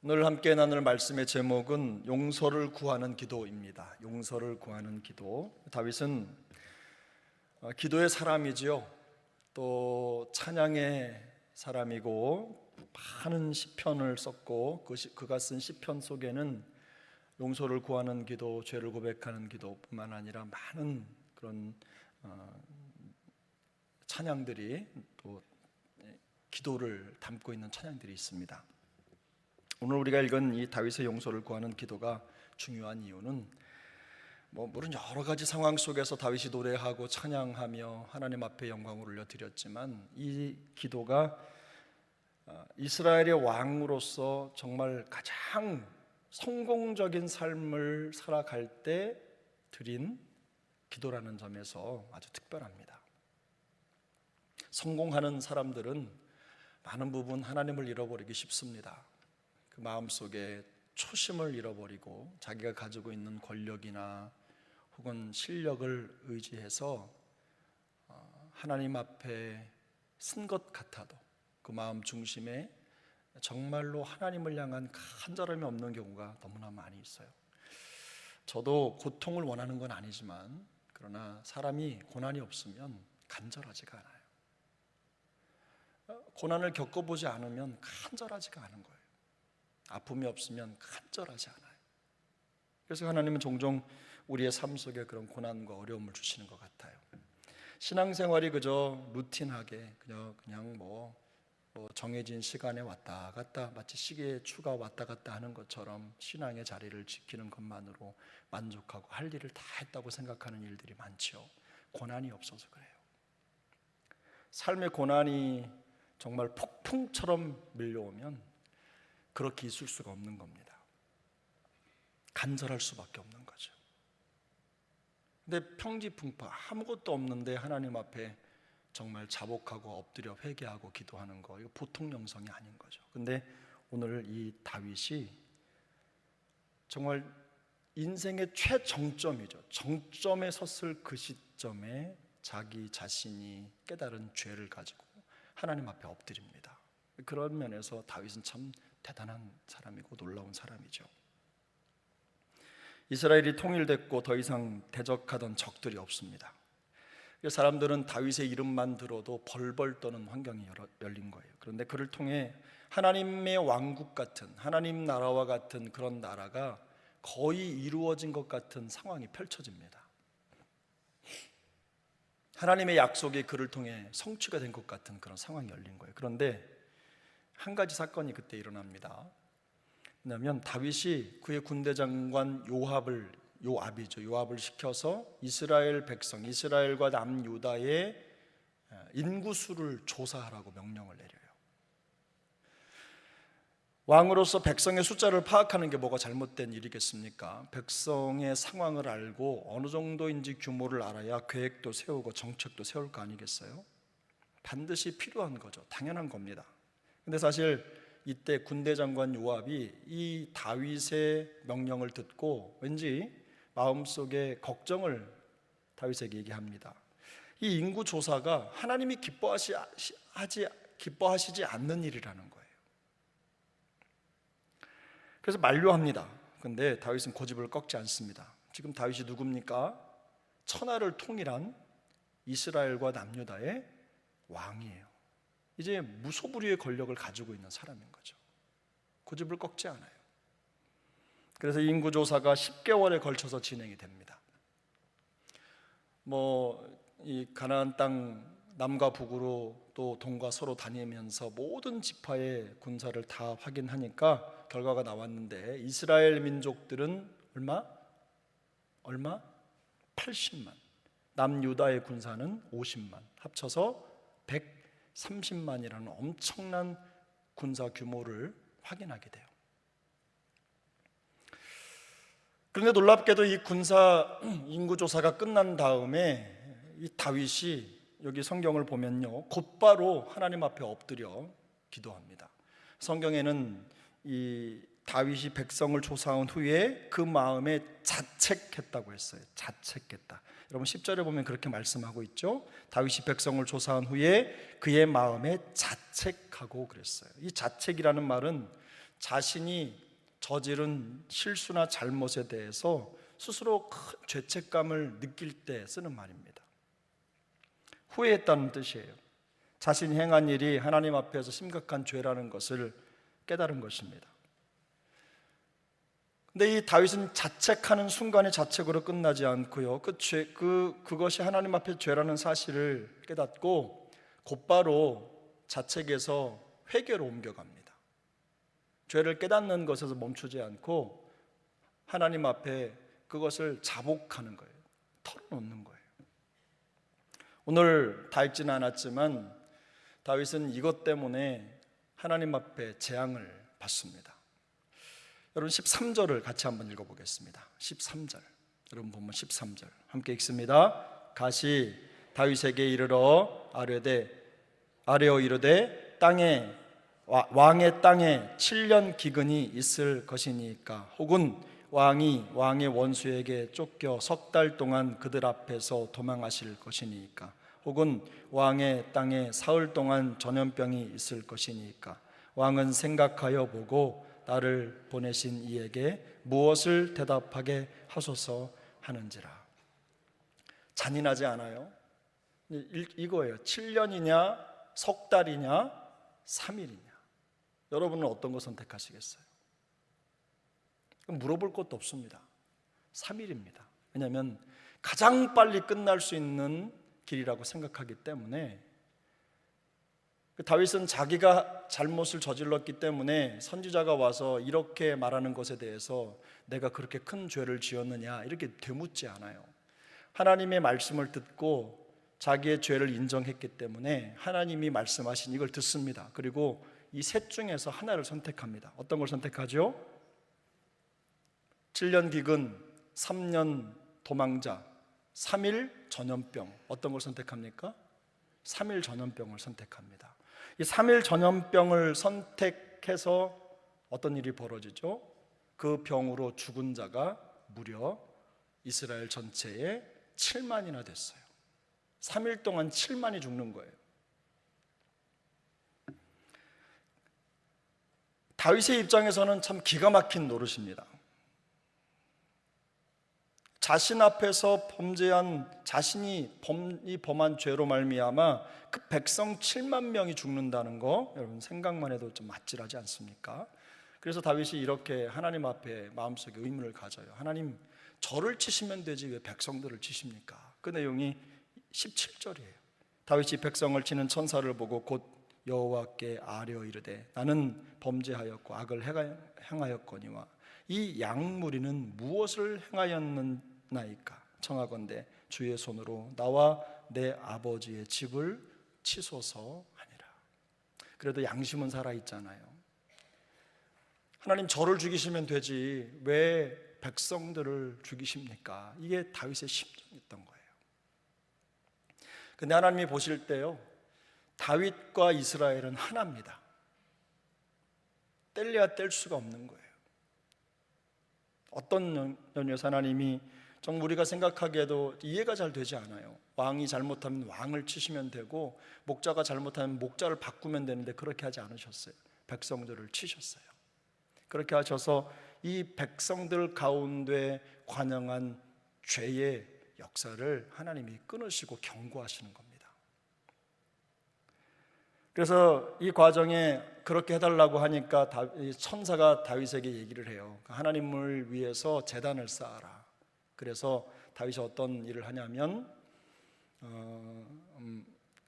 오늘 함께 나눌 말씀의 제목은 용서를 구하는 기도입니다. 용서를 구하는 기도. 다윗은 기도의 사람이지요. 또 찬양의 사람이고 많은 시편을 썼고 그가 쓴 시편 속에는 용서를 구하는 기도, 죄를 고백하는 기도뿐만 아니라 많은 그런 찬양들이 또 기도를 담고 있는 찬양들이 있습니다. 오늘 우리가 읽은 이 다윗의 용서를 구하는 기도가 중요한 이유는 물론 여러 가지 상황 속에서 다윗이 노래하고 찬양하며 하나님 앞에 영광을 올려드렸지만 이 기도가 이스라엘의 왕으로서 정말 가장 성공적인 삶을 살아갈 때 드린 기도라는 점에서 아주 특별합니다. 성공하는 사람들은 많은 부분 하나님을 잃어버리기 쉽습니다. 그 마음속에 초심을 잃어버리고 자기가 가지고 있는 권력이나 혹은 실력을 의지해서 하나님 앞에 쓴 것 같아도 그 마음 중심에 정말로 하나님을 향한 간절함이 없는 경우가 너무나 많이 있어요. 저도 고통을 원하는 건 아니지만 그러나 사람이 고난이 없으면 간절하지가 않아요. 고난을 겪어보지 않으면 간절하지가 않은 거예요. 아픔이 없으면 간절하지 않아요. 그래서 하나님은 종종 우리의 삶 속에 그런 고난과 어려움을 주시는 것 같아요. 신앙생활이 그저 루틴하게 그냥 정해진 시간에 왔다 갔다 마치 시계의 추가 왔다 갔다 하는 것처럼 신앙의 자리를 지키는 것만으로 만족하고 할 일을 다 했다고 생각하는 일들이 많죠. 고난이 없어서 그래요. 삶의 고난이 정말 폭풍처럼 밀려오면 그렇게 있을 수가 없는 겁니다. 간절할 수밖에 없는 거죠. 근데 평지풍파 아무것도 없는데 하나님 앞에 정말 자복하고 엎드려 회개하고 기도하는 거, 이거 보통 영성이 아닌 거죠. 근데 오늘 이 다윗이 정말 인생의 최정점이죠. 정점에 섰을 그 시점에 자기 자신이 깨달은 죄를 가지고 하나님 앞에 엎드립니다. 그런 면에서 다윗은 참 대단한 사람이고 놀라운 사람이죠. 이스라엘이 통일됐고 더 이상 대적하던 적들이 없습니다. 사람들은 다윗의 이름만 들어도 벌벌 떠는 환경이 열린 거예요. 그런데 그를 통해 하나님의 왕국 같은, 하나님 나라와 같은 그런 나라가 거의 이루어진 것 같은 상황이 펼쳐집니다. 하나님의 약속이 그를 통해 성취가 된 것 같은 그런 상황이 열린 거예요. 그런데 한 가지 사건이 그때 일어납니다. 왜냐하면 다윗이 그의 군대 장관 요압을 시켜서 이스라엘 백성, 이스라엘과 남유다의 인구수를 조사하라고 명령을 내려요. 왕으로서 백성의 숫자를 파악하는 게 뭐가 잘못된 일이겠습니까? 백성의 상황을 알고 어느 정도인지 규모를 알아야 계획도 세우고 정책도 세울 거 아니겠어요? 반드시 필요한 거죠. 당연한 겁니다. 근데 사실 이때 군대 장관 요압이 이 다윗의 명령을 듣고 왠지 마음속에 걱정을 다윗에게 얘기합니다. 이 인구 조사가 하나님이 기뻐하시지 않는 일이라는 거예요. 그래서 만류합니다. 근데 다윗은 고집을 꺾지 않습니다. 지금 다윗이 누굽니까? 천하를 통일한 이스라엘과 남유다의 왕이에요. 이제 무소불위의 권력을 가지고 있는 사람인 거죠. 고집을 꺾지 않아요. 그래서 인구조사가 10개월에 걸쳐서 진행이 됩니다. 이 가나안 땅 남과 북으로 또 동과 서로 다니면서 모든 지파의 군사를 다 확인하니까 결과가 나왔는데 이스라엘 민족들은 얼마? 80만. 남유다의 군사는 50만. 합쳐서 130만이라는 엄청난 군사 규모를 확인하게 돼요. 그런데 놀랍게도 이 군사 인구조사가 끝난 다음에 이 다윗이 여기 성경을 보면요, 곧바로 하나님 앞에 엎드려 기도합니다. 성경에는 이 다윗이 백성을 조사한 후에 그 마음에 자책했다고 했어요. 자책했다. 여러분 10절에 보면 그렇게 말씀하고 있죠. 다윗이 백성을 조사한 후에 그의 마음에 자책하고 그랬어요. 이 자책이라는 말은 자신이 저지른 실수나 잘못에 대해서 스스로 큰 죄책감을 느낄 때 쓰는 말입니다. 후회했다는 뜻이에요. 자신이 행한 일이 하나님 앞에서 심각한 죄라는 것을 깨달은 것입니다. 근데 이 다윗은 자책하는 순간에 자책으로 끝나지 않고요, 그것이 하나님 앞에 죄라는 사실을 깨닫고 곧바로 자책에서 회개로 옮겨갑니다. 죄를 깨닫는 것에서 멈추지 않고 하나님 앞에 그것을 자복하는 거예요. 털어놓는 거예요. 오늘 다 읽지는 않았지만 다윗은 이것 때문에 하나님 앞에 재앙을 받습니다. 여러분 13절을 같이 한번 읽어보겠습니다. 13절, 여러분 보면 13절 함께 읽습니다. 가시 다윗에게 이르러 아뢰어 이르되 왕의 땅에 7년 기근이 있을 것이니까, 혹은 왕이 왕의 원수에게 쫓겨 석 달 동안 그들 앞에서 도망하실 것이니까, 혹은 왕의 땅에 사흘 동안 전염병이 있을 것이니까, 왕은 생각하여 보고 나를 보내신 이에게 무엇을 대답하게 하소서 하는지라. 잔인하지 않아요? 이거예요. 7년이냐 석 달이냐 3일이냐. 여러분은 어떤 거 선택하시겠어요? 물어볼 것도 없습니다. 3일입니다. 왜냐하면 가장 빨리 끝날 수 있는 길이라고 생각하기 때문에. 다윗은 자기가 잘못을 저질렀기 때문에 선지자가 와서 이렇게 말하는 것에 대해서 내가 그렇게 큰 죄를 지었느냐 이렇게 되묻지 않아요. 하나님의 말씀을 듣고 자기의 죄를 인정했기 때문에 하나님이 말씀하신 이걸 듣습니다. 그리고 이 셋 중에서 하나를 선택합니다. 어떤 걸 선택하죠? 7년 기근, 3년 도망자, 3일 전염병. 어떤 걸 선택합니까? 3일 전염병을 선택합니다. 이 3일 전염병을 선택해서 어떤 일이 벌어지죠? 그 병으로 죽은 자가 무려 이스라엘 전체에 7만이나 됐어요. 3일 동안 7만이 죽는 거예요. 다윗의 입장에서는 참 기가 막힌 노릇입니다. 자신 앞에서 자신이 범한 죄로 말미암아 그 백성 7만 명이 죽는다는 거, 여러분 생각만 해도 좀 아찔하지 않습니까? 그래서 다윗이 이렇게 하나님 앞에 마음속에 의문을 가져요. 하나님, 저를 치시면 되지 왜 백성들을 치십니까? 그 내용이 17절이에요. 다윗이 백성을 치는 천사를 보고 곧 여호와께 아뢰어 이르되 나는 범죄하였고 악을 행하였거니와 이 양무리는 무엇을 행하였나이까? 청하건대 주의 손으로 나와 내 아버지의 집을 치소서 하니라. 그래도 양심은 살아있잖아요. 하나님, 저를 죽이시면 되지 왜 백성들을 죽이십니까? 이게 다윗의 심정이었던 거예요. 근데 하나님이 보실 때요, 다윗과 이스라엘은 하나입니다. 뗄래야 뗄 수가 없는 거예요. 어떤 면에서 하나님이 정말 우리가 생각하기에도 이해가 잘 되지 않아요. 왕이 잘못하면 왕을 치시면 되고 목자가 잘못하면 목자를 바꾸면 되는데 그렇게 하지 않으셨어요. 백성들을 치셨어요. 그렇게 하셔서 이 백성들 가운데 관영한 죄의 역사를 하나님이 끊으시고 경고하시는 겁니다. 그래서 이 과정에 그렇게 해달라고 하니까 천사가 다윗에게 얘기를 해요. 하나님을 위해서 제단을 쌓아라. 그래서 다윗이 어떤 일을 하냐면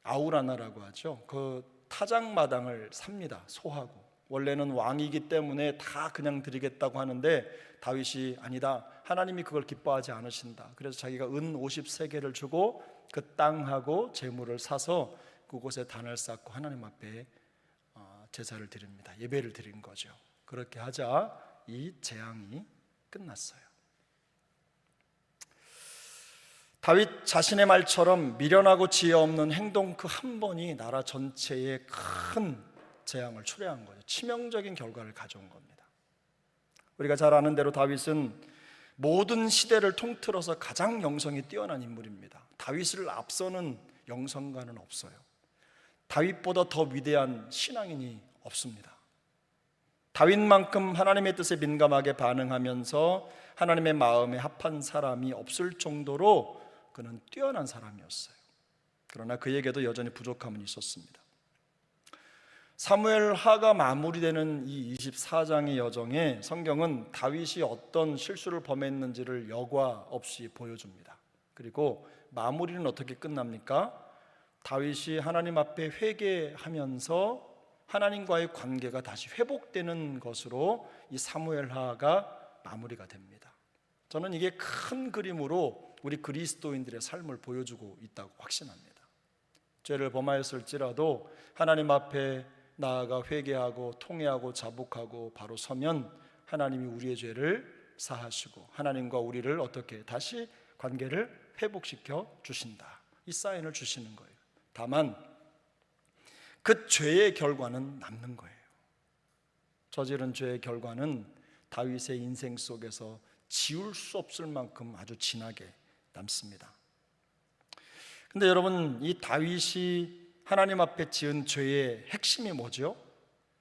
아우라나라고 하죠. 그 타작마당을 삽니다. 소하고. 원래는 왕이기 때문에 다 그냥 드리겠다고 하는데 다윗이 아니다, 하나님이 그걸 기뻐하지 않으신다. 그래서 자기가 은 50세겔을 주고 그 땅하고 재물을 사서 그곳에 단을 쌓고 하나님 앞에 제사를 드립니다. 예배를 드린 거죠. 그렇게 하자 이 재앙이 끝났어요. 다윗 자신의 말처럼 미련하고 지혜 없는 행동 그 한 번이 나라 전체에 큰 재앙을 초래한 거죠. 치명적인 결과를 가져온 겁니다. 우리가 잘 아는 대로 다윗은 모든 시대를 통틀어서 가장 영성이 뛰어난 인물입니다. 다윗을 앞서는 영성가는 없어요. 다윗보다 더 위대한 신앙인이 없습니다. 다윗만큼 하나님의 뜻에 민감하게 반응하면서 하나님의 마음에 합한 사람이 없을 정도로 그는 뛰어난 사람이었어요. 그러나 그에게도 여전히 부족함은 있었습니다. 사무엘하가 마무리되는 이 24장의 여정에 성경은 다윗이 어떤 실수를 범했는지를 여과 없이 보여줍니다. 그리고 마무리는 어떻게 끝납니까? 다윗이 하나님 앞에 회개하면서 하나님과의 관계가 다시 회복되는 것으로 이 사무엘하가 마무리가 됩니다. 저는 이게 큰 그림으로 우리 그리스도인들의 삶을 보여주고 있다고 확신합니다. 죄를 범하였을지라도 하나님 앞에 나아가 회개하고 통회하고 자복하고 바로 서면 하나님이 우리의 죄를 사하시고 하나님과 우리를 어떻게 다시 관계를 회복시켜 주신다, 이 사인을 주시는 거예요. 다만 그 죄의 결과는 남는 거예요. 저지른 죄의 결과는 다윗의 인생 속에서 지울 수 없을 만큼 아주 진하게 남습니다. 근데 여러분, 이 다윗이 하나님 앞에 지은 죄의 핵심이 뭐죠?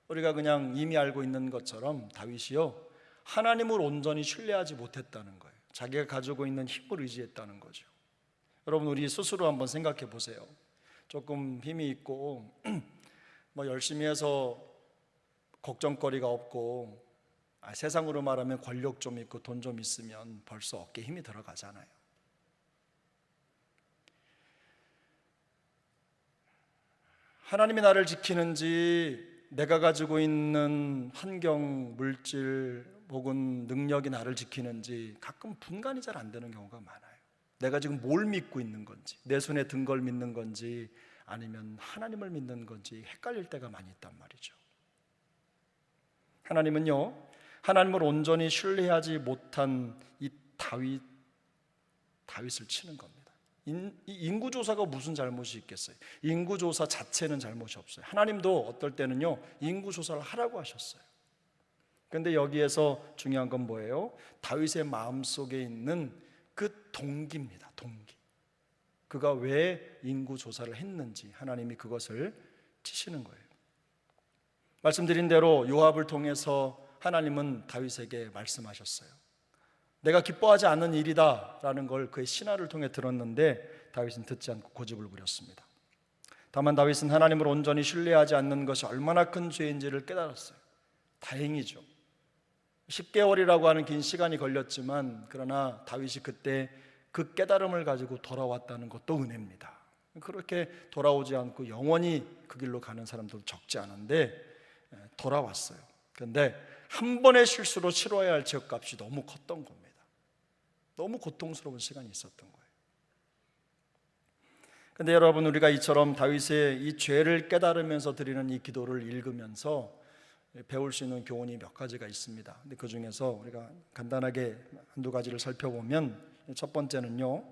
우리가 그냥 이미 알고 있는 것처럼 다윗이요, 하나님을 온전히 신뢰하지 못했다는 거예요. 자기가 가지고 있는 힘을 의지했다는 거죠. 여러분, 우리 스스로 한번 생각해 보세요. 조금 힘이 있고 열심히 해서 걱정거리가 없고 세상으로 말하면 권력 좀 있고 돈 좀 있으면 벌써 어깨에 힘이 들어가잖아요. 하나님이 나를 지키는지 내가 가지고 있는 환경, 물질 혹은 능력이 나를 지키는지 가끔 분간이 잘 안 되는 경우가 많아요. 내가 지금 뭘 믿고 있는 건지, 내 손에 든 걸 믿는 건지 아니면 하나님을 믿는 건지 헷갈릴 때가 많이 있단 말이죠. 하나님은요, 하나님을 온전히 신뢰하지 못한 이 다윗을 치는 겁니다. 인구조사가 무슨 잘못이 있겠어요? 인구조사 자체는 잘못이 없어요. 하나님도 어떨 때는요, 인구조사를 하라고 하셨어요. 그런데 여기에서 중요한 건 뭐예요? 다윗의 마음속에 있는 그 동기입니다. 동기. 그가 왜 인구조사를 했는지 하나님이 그것을 치시는 거예요. 말씀드린 대로 요압을 통해서 하나님은 다윗에게 말씀하셨어요. 내가 기뻐하지 않는 일이다 라는 걸 그의 신하를 통해 들었는데 다윗은 듣지 않고 고집을 부렸습니다. 다만 다윗은 하나님을 온전히 신뢰하지 않는 것이 얼마나 큰 죄인지를 깨달았어요. 다행이죠. 10개월이라고 하는 긴 시간이 걸렸지만 그러나 다윗이 그때 그 깨달음을 가지고 돌아왔다는 것도 은혜입니다. 그렇게 돌아오지 않고 영원히 그 길로 가는 사람도 적지 않은데 돌아왔어요. 그런데 한 번의 실수로 치러야 할 죄값이 너무 컸던 겁니다. 너무 고통스러운 시간이 있었던 거예요. 그런데 여러분, 우리가 이처럼 다윗의 이 죄를 깨달으면서 드리는 이 기도를 읽으면서 배울 수 있는 교훈이 몇 가지가 있습니다. 근데 그 중에서 우리가 간단하게 한두 가지를 살펴보면, 첫 번째는요,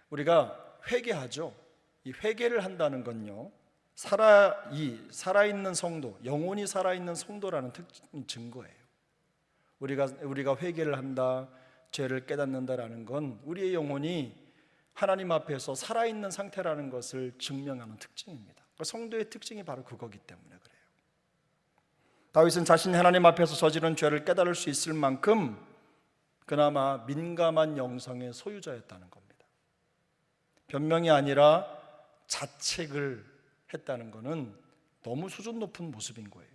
우리가 회개하죠. 이 회개를 한다는 건요, 살아있는 성도, 영혼이 살아있는 성도라는 증거예요. 우리가 회개를 한다, 죄를 깨닫는다라는 건 우리의 영혼이 하나님 앞에서 살아있는 상태라는 것을 증명하는 특징입니다. 성도의 특징이 바로 그거기 때문에 그래요. 다윗은 자신이 하나님 앞에서 저지른 죄를 깨달을 수 있을 만큼 그나마 민감한 영성의 소유자였다는 겁니다. 변명이 아니라 자책을 했다는 것은 너무 수준 높은 모습인 거예요.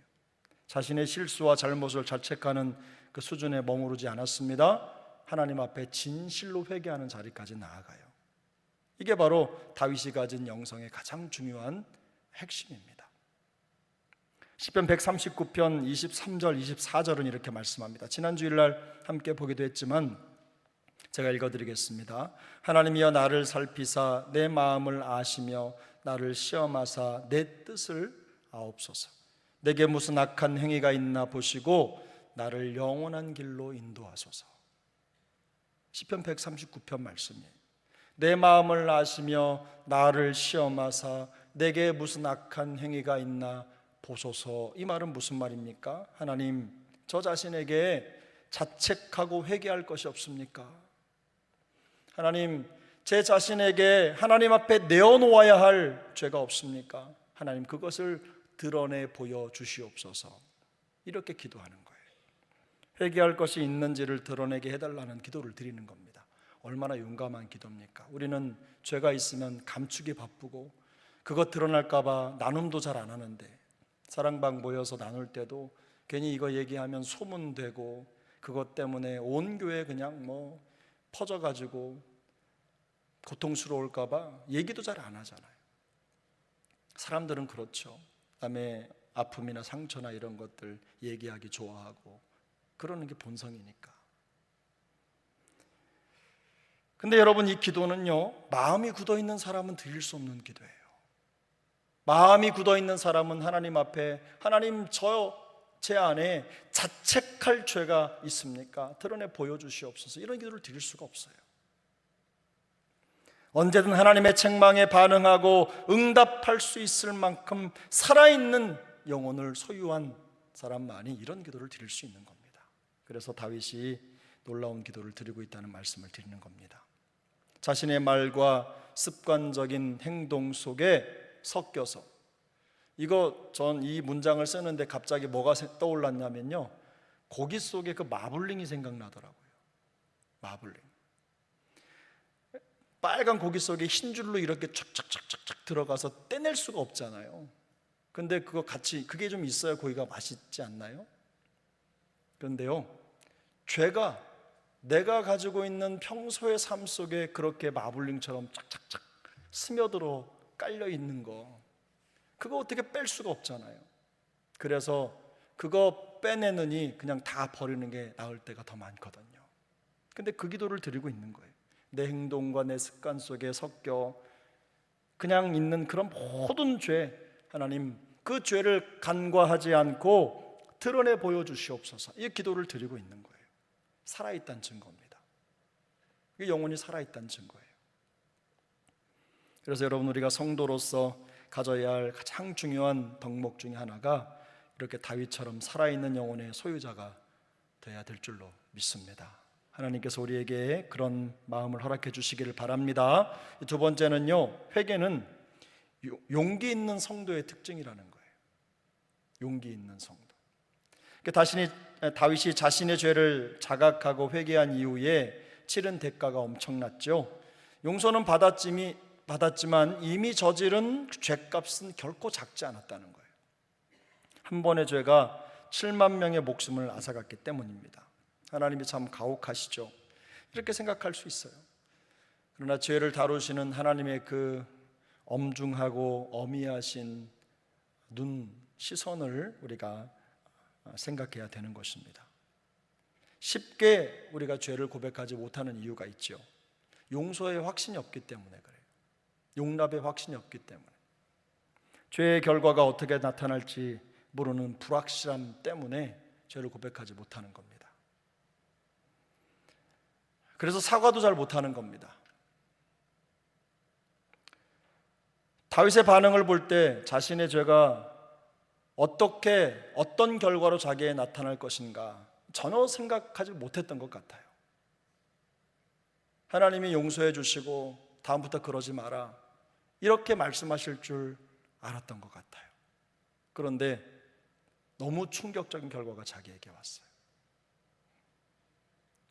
자신의 실수와 잘못을 자책하는 그 수준에 머무르지 않았습니다. 하나님 앞에 진실로 회개하는 자리까지 나아가요. 이게 바로 다윗이 가진 영성의 가장 중요한 핵심입니다. 시편 139편 23절 24절은 이렇게 말씀합니다. 지난 주일날 함께 보기도 했지만 제가 읽어드리겠습니다. 하나님이여 나를 살피사 내 마음을 아시며 나를 시험하사 내 뜻을 아옵소서. 내게 무슨 악한 행위가 있나 보시고 나를 영원한 길로 인도하소서. 시편 139편 말씀이에요. 내 마음을 아시며 나를 시험하사 내게 무슨 악한 행위가 있나 보소서. 이 말은 무슨 말입니까? 하나님, 저 자신에게 자책하고 회개할 것이 없습니까? 하나님, 제 자신에게 하나님 앞에 내어놓아야 할 죄가 없습니까? 하나님, 그것을 드러내 보여주시옵소서. 이렇게 기도하는 거예요. 회개할 것이 있는지를 드러내게 해달라는 기도를 드리는 겁니다. 얼마나 용감한 기도입니까? 우리는 죄가 있으면 감추기 바쁘고 그것 드러날까 봐 나눔도 잘 안 하는데, 사랑방 모여서 나눌 때도 괜히 이거 얘기하면 소문되고 그것 때문에 온 교회 그냥 뭐 퍼져가지고 고통스러울까 봐 얘기도 잘 안 하잖아요. 사람들은 그렇죠. 남의 아픔이나 상처나 이런 것들 얘기하기 좋아하고 그러는 게 본성이니까. 근데 여러분, 이 기도는요, 마음이 굳어있는 사람은 드릴 수 없는 기도예요. 마음이 굳어있는 사람은 하나님 앞에, 하나님 제 안에 자책할 죄가 있습니까? 드러내 보여주시옵소서, 이런 기도를 드릴 수가 없어요. 언제든 하나님의 책망에 반응하고 응답할 수 있을 만큼 살아있는 영혼을 소유한 사람만이 이런 기도를 드릴 수 있는 겁니다. 그래서 다윗이 놀라운 기도를 드리고 있다는 말씀을 드리는 겁니다. 자신의 말과 습관적인 행동 속에 섞여서, 전 이 문장을 쓰는데 갑자기 뭐가 떠올랐냐면요, 고기 속에 그 마블링이 생각나더라고요. 마블링. 빨간 고기 속에 흰 줄로 이렇게 촥촥촥촥 들어가서 떼낼 수가 없잖아요. 근데 그게 좀 있어야 고기가 맛있지 않나요? 그런데요, 죄가 내가 가지고 있는 평소의 삶 속에 그렇게 마블링처럼 착착착 스며들어 깔려 있는 거, 그거 어떻게 뺄 수가 없잖아요. 그래서 그거 빼내느니 그냥 다 버리는 게 나을 때가 더 많거든요. 근데 그 기도를 드리고 있는 거예요. 내 행동과 내 습관 속에 섞여 그냥 있는 그런 모든 죄, 하나님 그 죄를 간과하지 않고 드러내 보여주시옵소서, 이 기도를 드리고 있는 거예요. 살아있다는 증거입니다. 이게 영혼이 살아있다는 증거예요. 그래서 여러분, 우리가 성도로서 가져야 할 가장 중요한 덕목 중에 하나가 이렇게 다윗처럼 살아있는 영혼의 소유자가 되어야 될 줄로 믿습니다. 하나님께서 우리에게 그런 마음을 허락해 주시기를 바랍니다. 두 번째는요, 회개는 용기 있는 성도의 특징이라는 거예요. 용기 있는 성도. 다윗이 자신의 죄를 자각하고 회개한 이후에 치른 대가가 엄청났죠. 용서는 받았지만 이미 저지른 죄값은 결코 작지 않았다는 거예요. 한 번의 죄가 7만 명의 목숨을 앗아갔기 때문입니다. 하나님이 참 가혹하시죠. 이렇게 생각할 수 있어요. 그러나 죄를 다루시는 하나님의 그 엄중하고 어미하신 시선을 우리가 생각해야 되는 것입니다. 쉽게 우리가 죄를 고백하지 못하는 이유가 있죠. 용서의 확신이 없기 때문에 그래요. 용납의 확신이 없기 때문에. 죄의 결과가 어떻게 나타날지 모르는 불확실함 때문에 죄를 고백하지 못하는 겁니다. 그래서 사과도 잘 못하는 겁니다. 다윗의 반응을 볼 때 자신의 죄가 어떤 결과로 자기에 나타날 것인가 전혀 생각하지 못했던 것 같아요. 하나님이 용서해 주시고 다음부터 그러지 마라, 이렇게 말씀하실 줄 알았던 것 같아요. 그런데 너무 충격적인 결과가 자기에게 왔어요.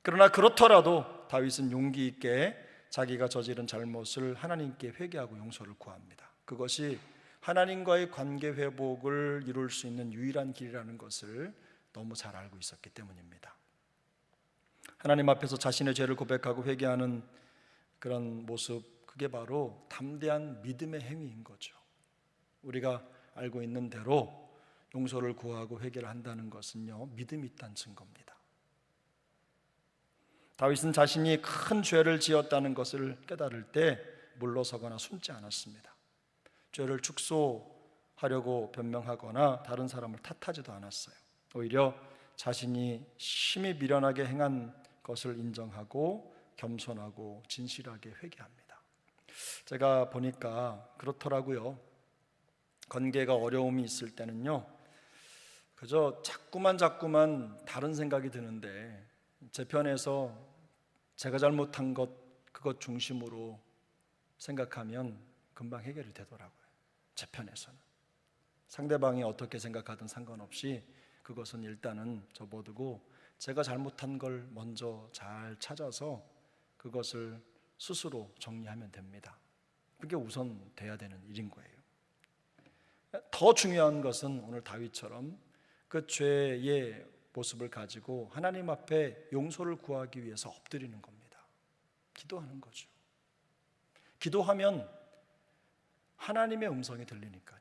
그러나 그렇더라도 다윗은 용기 있게 자기가 저지른 잘못을 하나님께 회개하고 용서를 구합니다. 그것이 하나님과의 관계 회복을 이룰 수 있는 유일한 길이라는 것을 너무 잘 알고 있었기 때문입니다. 하나님 앞에서 자신의 죄를 고백하고 회개하는 그런 모습, 그게 바로 담대한 믿음의 행위인 거죠. 우리가 알고 있는 대로 용서를 구하고 회개를 한다는 것은요, 믿음이 있다는 증거입니다. 다윗은 자신이 큰 죄를 지었다는 것을 깨달을 때 물러서거나 숨지 않았습니다. 죄를 축소하려고 변명하거나 다른 사람을 탓하지도 않았어요. 오히려 자신이 심히 미련하게 행한 것을 인정하고 겸손하고 진실하게 회개합니다. 제가 보니까 그렇더라고요. 관계가 어려움이 있을 때는요, 그저 자꾸만 다른 생각이 드는데 제 편에서 제가 잘못한 그것 중심으로 생각하면 금방 해결이 되더라고요. 제 편에서는 상대방이 어떻게 생각하든 상관없이 그것은 일단은 접어두고 제가 잘못한 걸 먼저 잘 찾아서 그것을 스스로 정리하면 됩니다. 그게 우선 돼야 되는 일인 거예요. 더 중요한 것은 오늘 다윗처럼 그 죄의 모습을 가지고 하나님 앞에 용서를 구하기 위해서 엎드리는 겁니다. 기도하는 거죠. 기도하면 하나님의 음성이 들리니까요.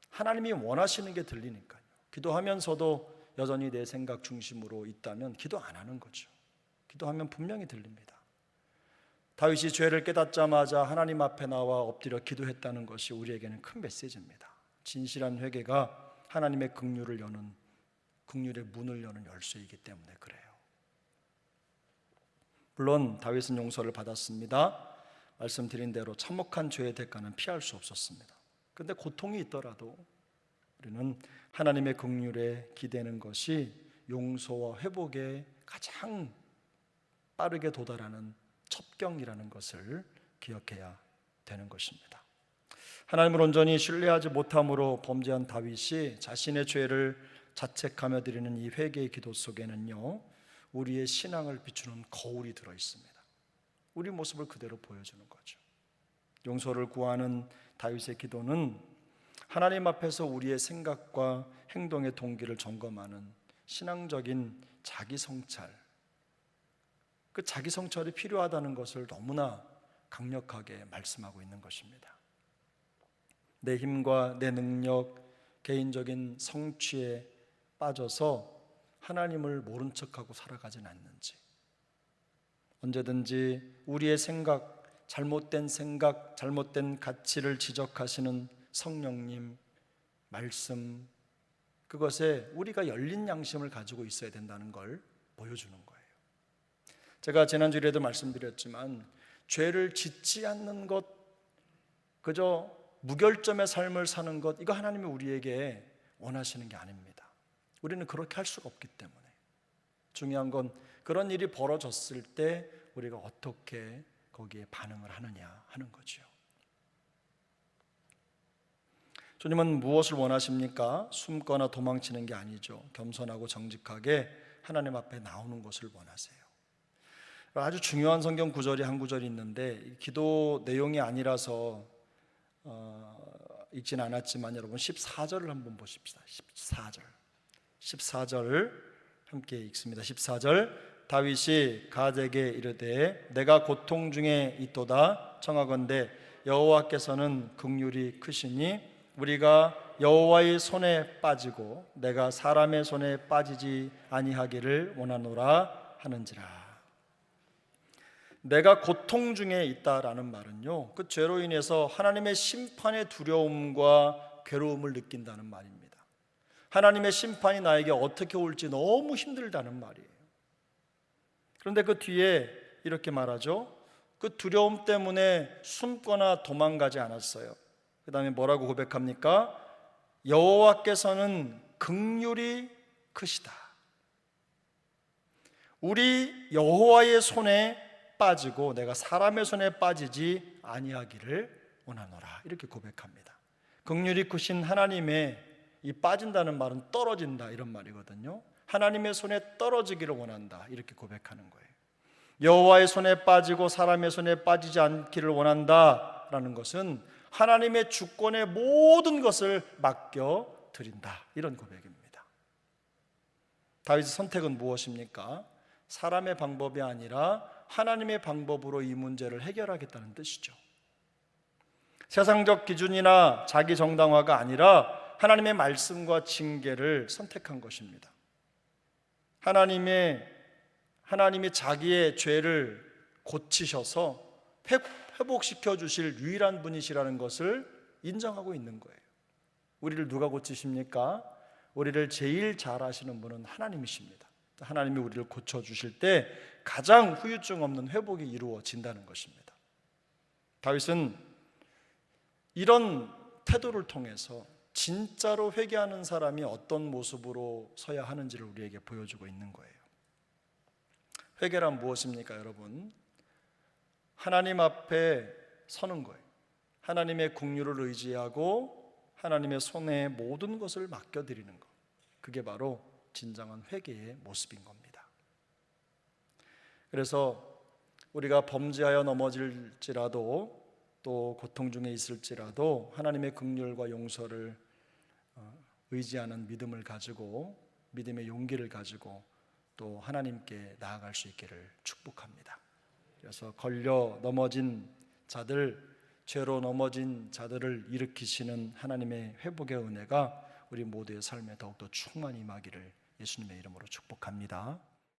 하나님이 원하시는 게 들리니까요. 기도하면서도 여전히 내 생각 중심으로 있다면 기도 안 하는 거죠. 기도하면 분명히 들립니다. 다윗이 죄를 깨닫자마자 하나님 앞에 나와 엎드려 기도했다는 것이 우리에게는 큰 메시지입니다. 진실한 회개가 하나님의 긍휼을 여는, 긍휼의 문을 여는 열쇠이기 때문에 그래요. 물론 다윗은 용서를 받았습니다. 말씀드린 대로 참혹한 죄의 대가는 피할 수 없었습니다. 그런데 고통이 있더라도 우리는 하나님의 긍휼에 기대는 것이 용서와 회복에 가장 빠르게 도달하는 첩경이라는 것을 기억해야 되는 것입니다. 하나님을 온전히 신뢰하지 못함으로 범죄한 다윗이 자신의 죄를 자책하며 드리는 이 회개의 기도 속에는요, 우리의 신앙을 비추는 거울이 들어 있습니다. 우리 모습을 그대로 보여주는 거죠. 용서를 구하는 다윗의 기도는 하나님 앞에서 우리의 생각과 행동의 동기를 점검하는 신앙적인 자기 성찰, 그 자기 성찰이 필요하다는 것을 너무나 강력하게 말씀하고 있는 것입니다. 내 힘과 내 능력, 개인적인 성취에 빠져서 하나님을 모른 척하고 살아가진 않는지, 언제든지 우리의 생각, 잘못된 가치를 지적하시는 성령님, 말씀, 그것에 우리가 열린 양심을 가지고 있어야 된다는 걸 보여주는 거예요. 제가 지난주에도 말씀드렸지만 죄를 짓지 않는 것, 그저 무결점의 삶을 사는 것, 이거 하나님이 우리에게 원하시는 게 아닙니다. 우리는 그렇게 할 수가 없기 때문에 중요한 건 그런 일이 벌어졌을 때 우리가 어떻게 거기에 반응을 하느냐 하는 거죠. 주님은 무엇을 원하십니까? 숨거나 도망치는 게 아니죠. 겸손하고 정직하게 하나님 앞에 나오는 것을 원하세요. 아주 중요한 성경 구절이 한 구절이 있는데 기도 내용이 아니라서 읽진 않았지만 여러분 14절을 한번 보십시다. 14절 함께 읽습니다. 14절 다윗이 가드에게 이르되 내가 고통 중에 있도다 청하건대 여호와께서는 긍휼이 크시니 우리가 여호와의 손에 빠지고 내가 사람의 손에 빠지지 아니하기를 원하노라 하는지라. 내가 고통 중에 있다라는 말은요, 그 죄로 인해서 하나님의 심판의 두려움과 괴로움을 느낀다는 말입니다. 하나님의 심판이 나에게 어떻게 올지 너무 힘들다는 말이에요. 그런데 그 뒤에 이렇게 말하죠. 그 두려움 때문에 숨거나 도망가지 않았어요. 그 다음에 뭐라고 고백합니까? 여호와께서는 긍휼이 크시다. 우리 여호와의 손에 빠지고 내가 사람의 손에 빠지지 아니하기를 원하노라, 이렇게 고백합니다. 긍휼이 크신 하나님의, 이 빠진다는 말은 떨어진다 이런 말이거든요. 하나님의 손에 떨어지기를 원한다, 이렇게 고백하는 거예요. 여호와의 손에 빠지고 사람의 손에 빠지지 않기를 원한다라는 것은 하나님의 주권의 모든 것을 맡겨 드린다, 이런 고백입니다. 다윗의 선택은 무엇입니까? 사람의 방법이 아니라 하나님의 방법으로 이 문제를 해결하겠다는 뜻이죠. 세상적 기준이나 자기 정당화가 아니라 하나님의 말씀과 징계를 선택한 것입니다. 하나님이 자기의 죄를 고치셔서 회복시켜 주실 유일한 분이시라는 것을 인정하고 있는 거예요. 우리를 누가 고치십니까? 우리를 제일 잘 아시는 분은 하나님이십니다. 하나님이 우리를 고쳐주실 때 가장 후유증 없는 회복이 이루어진다는 것입니다. 다윗은 이런 태도를 통해서 진짜로 회개하는 사람이 어떤 모습으로 서야 하는지를 우리에게 보여주고 있는 거예요. 회개란 무엇입니까, 여러분? 하나님 앞에 서는 거예요. 하나님의 긍휼을 의지하고 하나님의 손에 모든 것을 맡겨드리는 것, 그게 바로 진정한 회개의 모습인 겁니다. 그래서 우리가 범죄하여 넘어질지라도 또 고통 중에 있을지라도 하나님의 긍휼과 용서를 의지하는 믿음을 가지고 믿음의 용기를 가지고 또 하나님께 나아갈 수 있기를 축복합니다. 그래서 걸려 넘어진 자들, 죄로 넘어진 자들을 일으키시는 하나님의 회복의 은혜가 우리 모두의 삶에 더욱더 충만히 임하기를 예수님의 이름으로 축복합니다.